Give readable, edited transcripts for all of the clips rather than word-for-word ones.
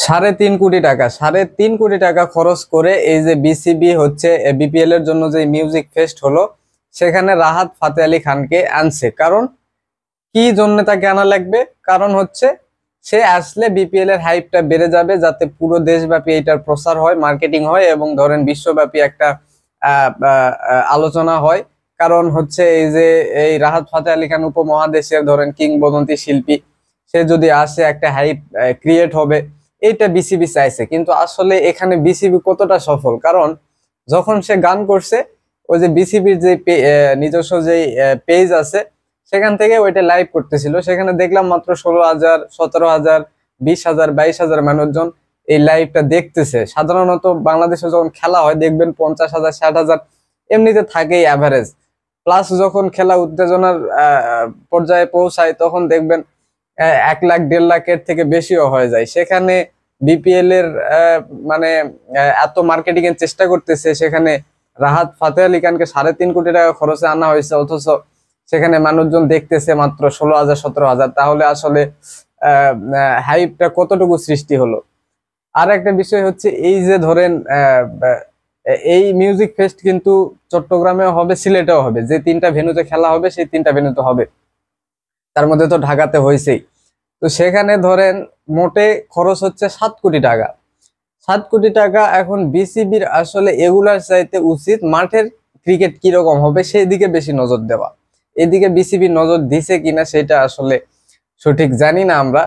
3.5 কোটি টাকা, 3.5 কোটি টাকা খরচ করে এই যে বিসিবি হচ্ছে বিপিএল এর জন্য যে মিউজিক ফেস্ট হলো, সেখানে রাহাত ফাতে আলী খানকে আনছে। কারণ কি জন্য তাকে আনা লাগবে? কারণ হচ্ছে সে আসলে বিপিএল এর হাইপটা বেড়ে যাবে, যাতে পুরো দেশব্যাপী এটার প্রচার হয়, মার্কেটিং হয় এবং ধরেন বিশ্বব্যাপী একটা আলোচনা হয়। কারণ হচ্ছে এই যে এই রাহাত ফাতে আলী খান উপমহাদেশের ধরেন কিংবদন্তি শিল্পী, সে যদি আসে একটা হাইপ ক্রিয়েট হবে, এইটা বিসিবি চাইছে। কিন্তু আসলে এখানে বিসিবি কতটা সফল? কারণ যখন সে গান করছে, ওই যে বিসিবির যে নিজস্ব যে পেজ আছে, সেখান থেকে ওইটা লাইভ করতেছিল, সেখানে দেখলাম মাত্র 16,000, 17,000, 20,000, 22,000 মানুষজন এই লাইভটা দেখতেছে। সাধারণত বাংলাদেশে যখন খেলা হয় দেখবেন 50,000, 60,000 এমনিতে থাকেই অ্যাভারেজ। প্লাস যখন খেলা উত্তেজনার পর্যায়ে পৌঁছায় তখন দেখবেন 1 লাখ 1.5 লাখের থেকে বেশিও হয়ে যায়। সেখানে বিপিএল এর মানে এত মার্কেটিং এর চেষ্টা করতেছে, সেখানে রাহাত ফাতে আলী খানকে 3.5 কোটি টাকা খরচে আনা হয়েছে, অথচ সেখানে মানুষজন দেখতেছে মাত্র 16,000, 17,000। তাহলে আসলে হাইপটা কতটুকু সৃষ্টি হলো? আর একটা বিষয় হচ্ছে এই যে ধরেন এই মিউজিক ফেস্ট কিন্তু চট্টগ্রামেও হবে, সিলেটেও হবে। যে 3টা ভেন্যুতে খেলা হবে সেই 3টা ভেন্যুতে হবে, তার মধ্যে তো ঢাকাতে হয়েছেই। তো সেখানে ধরেন মোটে খরচ হচ্ছে 7 কোটি টাকা। 7 কোটি টাকা। এখন বিসিবির আসলে এগুলার চাইতে উচিত মাঠের ক্রিকেট কিরকম হবে সেই দিকে বেশি নজর দেওয়া। এদিকে বিসিবি নজর দিছে কিনা সেটা আসলে সঠিক জানি না আমরা।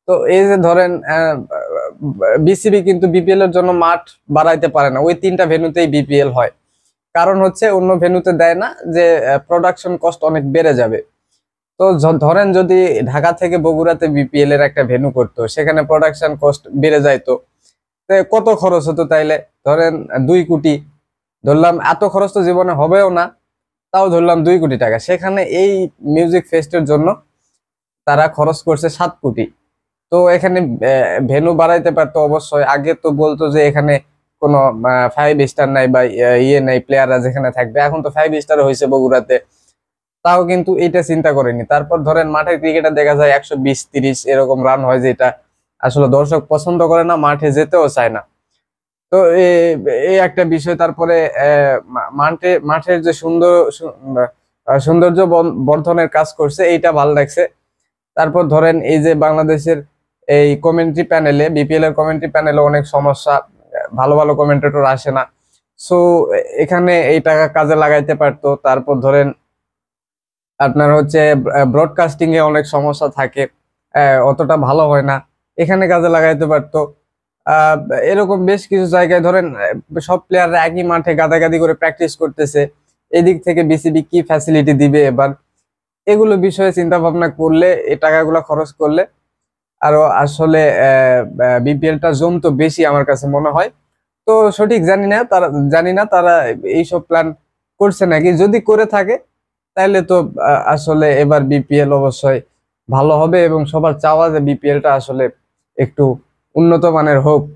তো এই যে ধরেন বিসিবি কিন্তু বিপিএল এর জন্য মাঠ বাড়াইতে পারে না, ওই 3টা ভেন্যুতেই বিপিএল হয়। কারণ হচ্ছে অন্য ভেন্যুতে দেয় না, যে প্রোডাকশন কস্ট অনেক বেড়ে যাবে। তো ধরেন যদি ঢাকা থেকে বগুড়াতে বিপিএল এর একটা ভেন্যু করতো, সেখানে প্রোডাকশন কস্ট বেড়ে যাইতো, তো কত খরচ হতো তাইলে? ধরেন 2 কোটি ধরলাম, এত খরচ তো জীবনে হবেও না, তাও ধরলাম 2 কোটি টাকা। সেখানে এই মিউজিক ফেস্টের জন্য তারা খরচ করছে 7 কোটি। তো এখানে ভেন্যু বাড়াইতে পারতো অবশ্যই। আগে তো বলতো যে এখানে কোনো 5 স্টার নাই বা ইয়ে নাই, প্লেয়াররা যেখানে থাকবে। এখন তো 5 স্টার হয়েছে বগুড়াতে, তাও কিন্তু এটা চিন্তা করেনি। তারপর ধরেন মাঠের ক্রিকেটে দেখা যায় 120-30 এরকম রান হয়, যেটা আসলে দর্শক পছন্দ করে না, মাঠে যেতেও চায় না। তো এই একটা বিষয়। তারপরে মাঠের যে সৌন্দর্য বর্ধনের কাজ করছে, এইটা ভালো লাগছে। তারপর ধরেন এই যে বাংলাদেশের এই কমেন্ট্রি প্যানেলে, বিপিএল এর কমেন্ট্রি প্যানেলে অনেক সমস্যা, ভালো ভালো কমেন্টেটর আসে না। সো এখানে এই টাকা কাজে লাগাইতে পারতো। তারপর ধরেন আপনার হচ্ছে ব্রডকাস্টিং এ অনেক সমস্যা থাকে, অতটা ভালো হয় না, এখানে কাজে লাগাইতে পারতো। আহ, এরকম বেশ কিছু জায়গায় ধরেন সব প্লেয়াররা একই মাঠে গাদাগাদি করে প্র্যাকটিস করতেছে, এদিক থেকে বিসিবি কি ফ্যাসিলিটি দিবে এবার? এগুলো বিষয়ে চিন্তা ভাবনা করলে, এই টাকাগুলো খরচ করলে আরো আসলে বিপিএলটা জমতো বেশি আমার কাছে মনে হয়। তো সঠিক জানি না তারা এইসব প্ল্যান করছে নাকি। যদি করে থাকে তাহলে তো আসলে এবার বিপিএল অবশ্যই ভালো হবে, এবং সবার চাওয়া যে বিপিএলটা আসলে একটু উন্নত মানের হোক।